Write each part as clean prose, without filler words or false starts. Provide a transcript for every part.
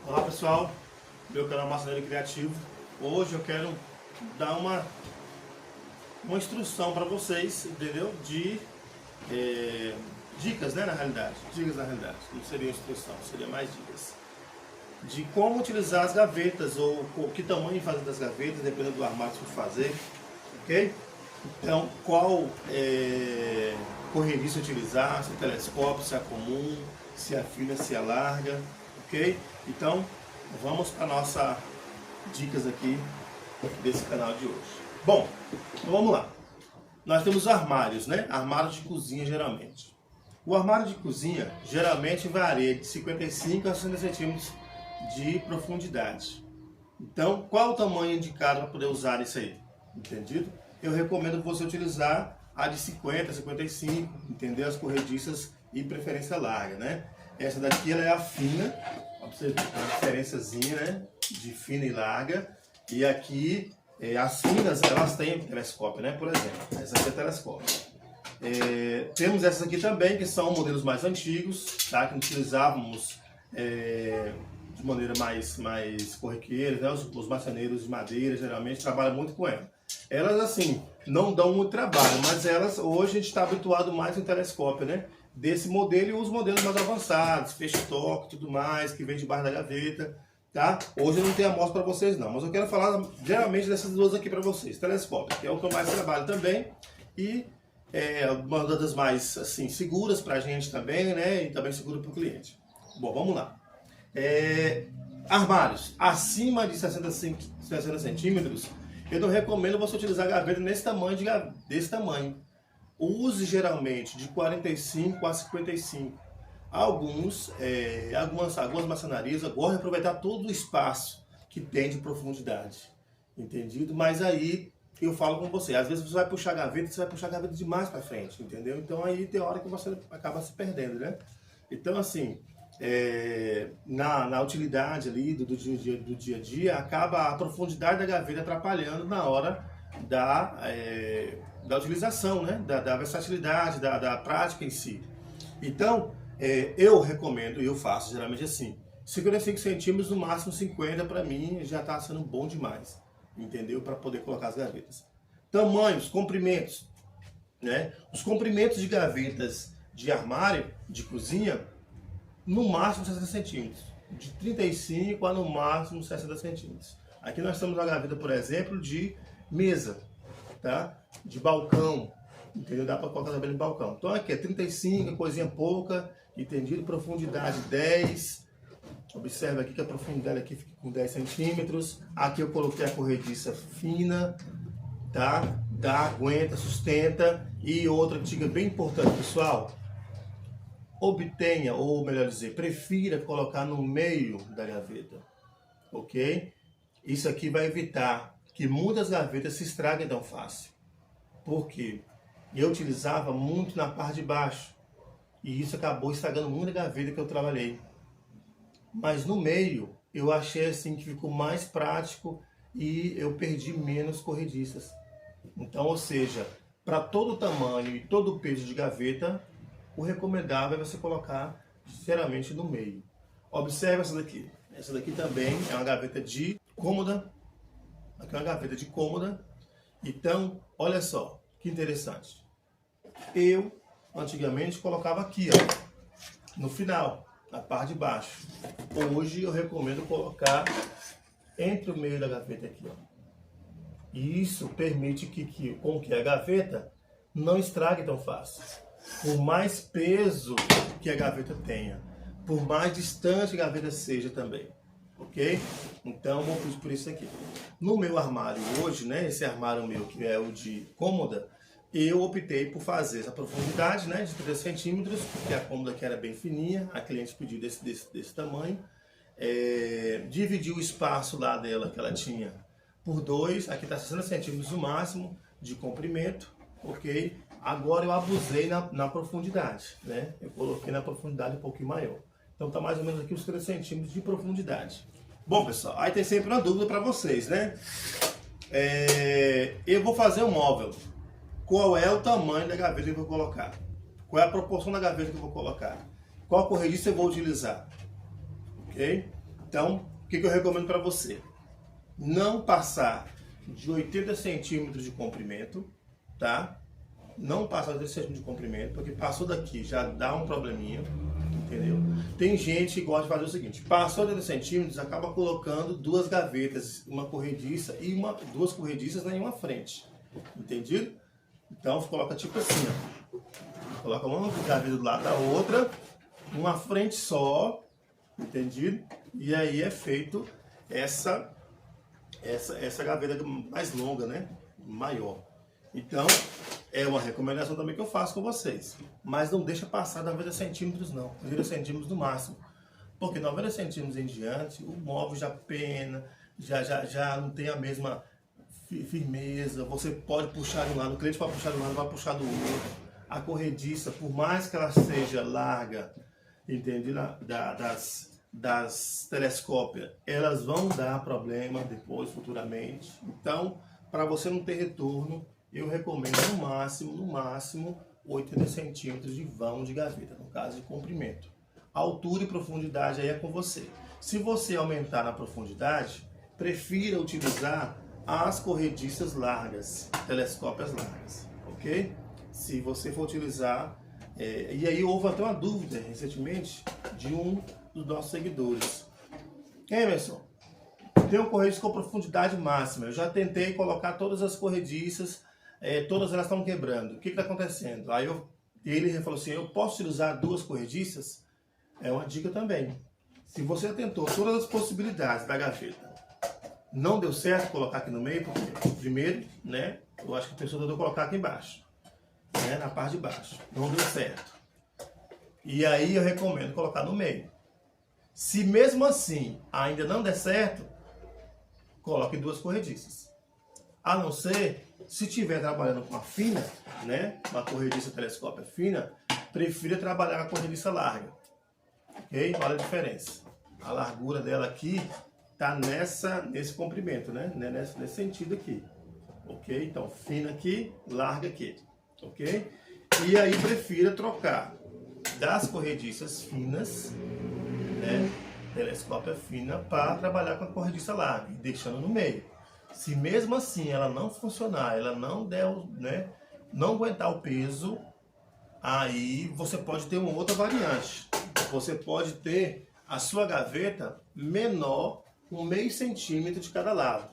Olá pessoal, meu canal Marceneiro Criativo. Hoje eu quero dar uma instrução para vocês, entendeu? De dicas, né, na realidade. Dicas na realidade, não seria instrução, seria mais dicas. De como utilizar as gavetas, ou que tamanho fazer das gavetas, dependendo do armário que você for fazer, ok? Então, qual corrediça utilizar, se é telescópio, se é comum, se é fina, se é larga, ok? Então, vamos para nossas dicas aqui desse canal de hoje. Bom, então vamos lá. Nós temos armários, né? Armários de cozinha, geralmente. O armário de cozinha, geralmente, varia de 55 a 60 centímetros de profundidade. Então, qual o tamanho indicado para poder usar isso aí? Entendido? Eu recomendo você utilizar a de 50, 55, entendeu? As corrediças e preferência larga, né? Essa daqui ela é a fina, ó, você ver, uma diferençazinha, né? De fina e larga. E aqui, as finas, elas têm telescópio, né? Por exemplo, essa aqui é telescópio. Temos essas aqui também, que são modelos mais antigos, tá? Que utilizávamos de maneira mais corriqueira, né? Os marceneiros de madeira geralmente trabalham muito com ela. Elas assim não dão muito trabalho, mas elas hoje a gente está habituado mais em telescópio, né? Desse modelo e os modelos mais avançados, fecho-toque e tudo mais, que vem debaixo da gaveta, tá? Hoje eu não tenho amostra para vocês não, mas eu quero falar geralmente dessas duas aqui para vocês. Telescópio, que é o que eu mais trabalho também, e uma das mais assim seguras para a gente também, né? E também segura para o cliente. Bom, vamos lá. Armários acima de 60 centímetros, eu não recomendo você utilizar a gaveta desse tamanho. Use geralmente de 45 a 55. Algumas maçonarias gostam de aproveitar todo o espaço que tem de profundidade. Entendido? Mas aí eu falo com você, às vezes você vai puxar a gaveta demais para frente, entendeu? Então aí tem hora que você acaba se perdendo, né? Então assim, na utilidade ali do dia a dia, acaba a profundidade da gaveta atrapalhando na hora da utilização, né? da versatilidade, da prática em si. Então, eu recomendo, e eu faço geralmente assim, 55 centímetros, no máximo 50, para mim já está sendo bom demais, entendeu? Para poder colocar as gavetas. Tamanhos, comprimentos, né? Os comprimentos de gavetas de armário, de cozinha, no máximo 60 centímetros, de 35 a no máximo 60 centímetros. Aqui nós temos uma gaveta, por exemplo, de mesa, tá? De balcão, entendeu? Dá para colocar também no balcão. Então aqui é 35, coisinha pouca, entendido? Profundidade 10. Observe aqui que a profundidade aqui fica com 10 centímetros. Aqui eu coloquei a corrediça fina, tá? Aguenta, sustenta. E outra dica bem importante, pessoal. Obtenha, ou melhor dizer, prefira colocar no meio da gaveta, ok? Isso aqui vai evitar que muitas gavetas se estraguem tão fácil. Por quê? Eu utilizava muito na parte de baixo, e isso acabou estragando muita gaveta que eu trabalhei. Mas no meio, eu achei assim que ficou mais prático e eu perdi menos corrediças. Então, ou seja, para todo o tamanho e todo o peso de gaveta, o recomendável é você colocar sinceramente no meio. Observe essa daqui. Essa daqui também é uma gaveta de cômoda. Aqui é uma gaveta de cômoda. Então, olha só, que interessante. Eu, antigamente, colocava aqui, ó, no final, na parte de baixo. Hoje eu recomendo colocar entre o meio da gaveta aqui, ó. E isso permite com que a gaveta não estrague tão fácil. Por mais peso que a gaveta tenha, por mais distante a gaveta seja também, ok? Então, vamos por isso aqui. No meu armário hoje, né, esse armário meu que é o de cômoda, eu optei por fazer essa profundidade, né, de 3 centímetros, porque a cômoda aqui era bem fininha, a cliente pediu desse tamanho. Dividi o espaço lá dela, que ela tinha, por 2, aqui está 60 centímetros no máximo de comprimento, ok? Agora eu abusei na profundidade, né? Eu coloquei na profundidade um pouquinho maior. Então tá mais ou menos aqui os 3 centímetros de profundidade. Bom, pessoal, aí tem sempre uma dúvida para vocês, né? Eu vou fazer um móvel. Qual é o tamanho da gaveta que eu vou colocar? Qual é a proporção da gaveta que eu vou colocar? Qual corrediça eu vou utilizar? Ok? Então, o que eu recomendo para você? Não passar de 80 centímetros de comprimento, tá? Não passar de 80 centímetros de comprimento, porque passou daqui já dá um probleminha, entendeu? Tem gente que gosta de fazer o seguinte, passou de 80 centímetros, acaba colocando duas gavetas, uma corrediça e duas corrediças em uma frente, entendido? Então, você coloca tipo assim, ó. Coloca uma gaveta do lado da outra, uma frente só, entendido? E aí é feito essa gaveta mais longa, né? Maior. Então, é uma recomendação também que eu faço com vocês. Mas não deixa passar da 90 centímetros não, 90 centímetros no máximo. Porque 90 centímetros em diante, o móvel já pena, já não tem a mesma firmeza. Você pode puxar de um lado, o cliente pode puxar de um lado, vai puxar do outro. A corrediça, por mais que ela seja larga, entende? Das telescópias, elas vão dar problema depois, futuramente. Então, para você não ter retorno, eu recomendo no máximo 80 centímetros de vão de gaveta, no caso de comprimento. Altura e profundidade aí é com você. Se você aumentar na profundidade, prefira utilizar as corrediças largas, telescópias largas, ok? Se você for utilizar, e aí houve até uma dúvida recentemente de um dos nossos seguidores. Emerson, tem um corrediça com profundidade máxima, eu já tentei colocar todas as corrediças, todas elas estão quebrando, o que está acontecendo? Aí ele falou assim, eu posso utilizar duas corrediças? É uma dica também. Se você tentou todas as possibilidades da gaveta, não deu certo colocar aqui no meio, porque primeiro, né, eu acho que a pessoa tentou colocar aqui embaixo, né, na parte de baixo, não deu certo. E aí eu recomendo colocar no meio. Se mesmo assim ainda não der certo, coloque duas corrediças. A não ser, se estiver trabalhando com a fina, né, uma corrediça telescópia fina, prefira trabalhar com a corrediça larga. Ok? Olha a diferença. A largura dela aqui está nesse comprimento, né? Nesse sentido aqui. Ok? Então, fina aqui, larga aqui. Ok? E aí, prefira trocar das corrediças finas, né? Telescópia fina, para trabalhar com a corrediça larga, deixando no meio. Se mesmo assim ela não funcionar, ela não der, né? Não aguentar o peso, aí você pode ter uma outra variante. Você pode ter a sua gaveta menor, com meio centímetro de cada lado.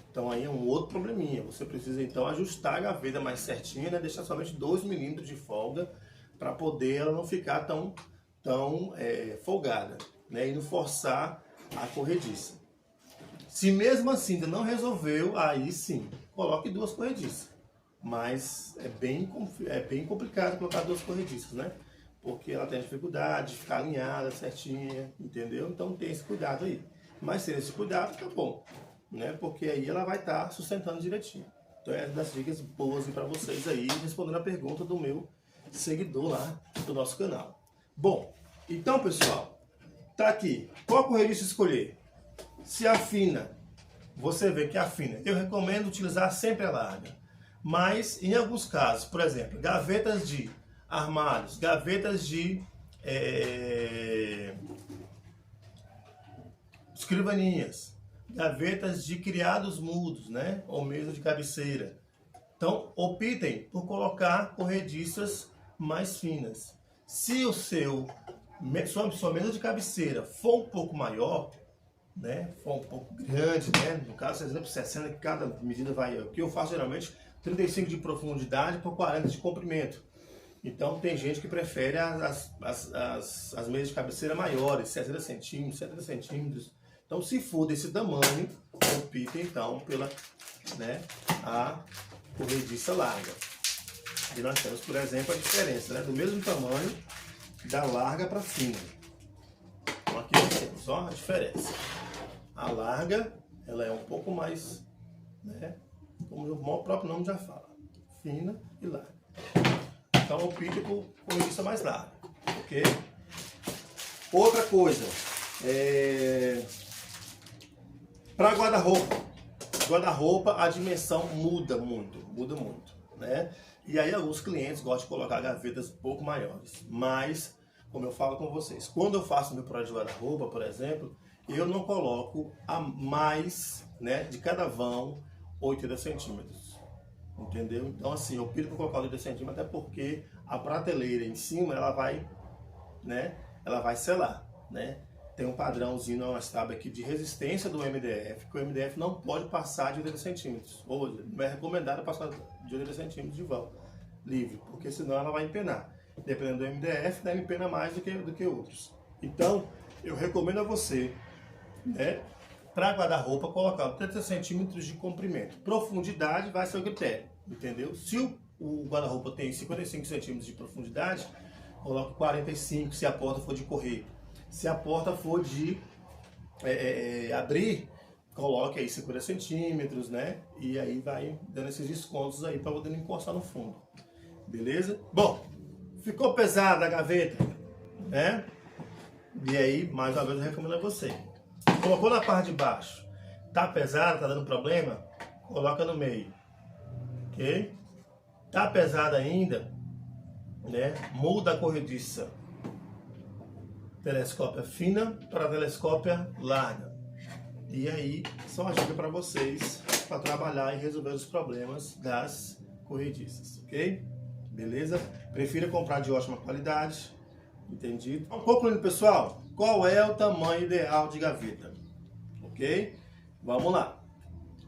Então aí é um outro probleminha. Você precisa então ajustar a gaveta mais certinha, né? Deixar somente 2 milímetros de folga, para poder ela não ficar tão folgada, né? E não forçar a corrediça. Se mesmo assim ainda não resolveu, aí sim, coloque duas corrediças. Mas é bem complicado colocar duas corrediças, né? Porque ela tem dificuldade de ficar alinhada, certinha, entendeu? Então tem esse cuidado aí. Mas sem esse cuidado, tá bom, né? Porque aí ela vai estar sustentando direitinho. Então é das dicas boas para vocês aí, respondendo a pergunta do meu seguidor lá do nosso canal. Bom, então pessoal, tá aqui. Qual corrediça escolher? Se afina, você vê que afina. Eu recomendo utilizar sempre a larga. Mas em alguns casos, por exemplo, gavetas de armários, gavetas de escrivaninhas, gavetas de criados mudos, né? Ou mesa de cabeceira. Então, optem por colocar corrediças mais finas. Se sua mesa de cabeceira for um pouco maior, né? For um pouco grande, né? No caso, por exemplo, 60, que cada medida vai. O que eu faço geralmente, 35 de profundidade por 40 de comprimento. Então tem gente que prefere as mesas de cabeceira maiores, 60 centímetros, 70 centímetros. Então se for desse tamanho, opte então pela, né, a corrediça larga. E nós temos, por exemplo, a diferença, né, do mesmo tamanho da larga para fina. Então aqui nós temos, ó, a diferença. A larga, ela é um pouco mais, né, como o próprio nome já fala, fina e larga. Então opte por corrediça mais larga, ok? Outra coisa, para guarda-roupa a dimensão muda muito, né? E aí alguns clientes gostam de colocar gavetas um pouco maiores, mas, como eu falo com vocês, quando eu faço meu projeto de guarda-roupa, por exemplo, eu não coloco a mais, né, de cada vão 80 centímetros. Entendeu? Então assim, eu opto por colocar 80 centímetros até porque a prateleira em cima ela vai, né, ela vai selar, né? Tem um padrãozinho, uma tábua aqui de resistência do MDF, que o MDF não pode passar de 80 centímetros. Ou não é recomendado passar de 80 centímetros de vão livre, porque senão ela vai empenar. Dependendo do MDF, ela empena mais do que outros. Então, eu recomendo a você, né, para guarda-roupa, colocar 30 centímetros de comprimento. Profundidade vai ser o critério, entendeu? Se o guarda-roupa tem 55 centímetros de profundidade, coloque 45 se a porta for de correr. Se a porta for de abrir, coloque aí 50 centímetros, né? E aí vai dando esses descontos aí para poder encostar no fundo. Beleza? Bom, ficou pesada a gaveta, né? E aí, mais uma vez, eu recomendo a você. Colocou na parte de baixo, tá pesado, tá dando problema? Coloca no meio, ok? Tá pesado ainda, né? Muda a corrediça. Telescópia fina para telescópia larga. E aí, só uma dica para vocês, para trabalhar e resolver os problemas das corrediças, ok? Beleza? Prefira comprar de ótima qualidade, entendido? Então, concluindo, pessoal, qual é o tamanho ideal de gaveta? Ok? Vamos lá.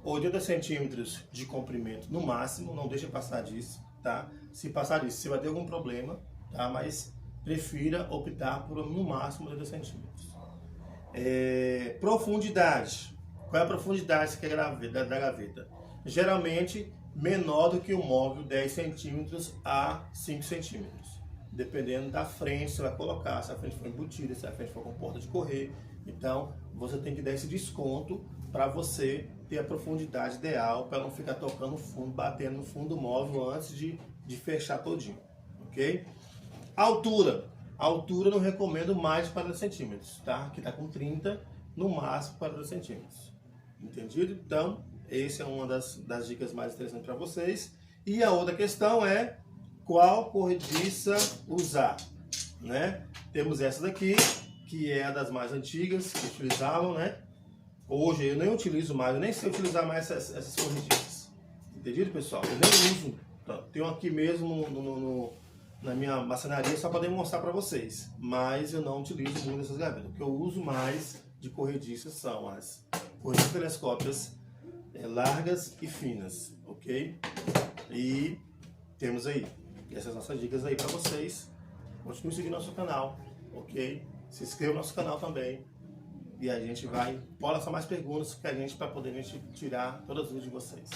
80 centímetros de comprimento no máximo, não deixa passar disso, tá? Se passar disso, você vai ter algum problema, tá? Mas prefira optar por no máximo 80 centímetros. Profundidade. Qual é a profundidade que da gaveta? Geralmente menor do que o móvel 10 centímetros a 5 centímetros. Dependendo da frente, você vai colocar, se a frente for embutida, se a frente for com porta de correr. Então, você tem que dar esse desconto para você ter a profundidade ideal, para não ficar tocando no fundo, batendo no fundo do móvel antes de fechar todinho, ok? Altura. Altura não recomendo mais de 40 centímetros, tá? Aqui tá com 30, no máximo 40 centímetros. Entendido? Então, essa é uma das dicas mais interessantes para vocês. E a outra questão é qual corrediça usar, né? Temos essa daqui, que é a das mais antigas, que utilizavam, né? Hoje eu nem utilizo mais, eu nem sei utilizar mais essas corrediças. Entendido, pessoal? Eu nem uso. Então, tenho aqui mesmo na minha marcenaria só para demonstrar para vocês. Mas eu não utilizo muito essas gavetas. O que eu uso mais de corrediças são as corrediças telescópicas largas e finas, ok? E temos aí essas nossas dicas aí para vocês. Continue seguindo nosso canal, ok? Se inscreva no nosso canal também. E a gente vai, pode lançar mais perguntas que a gente para poder tirar todas as dúvidas de vocês.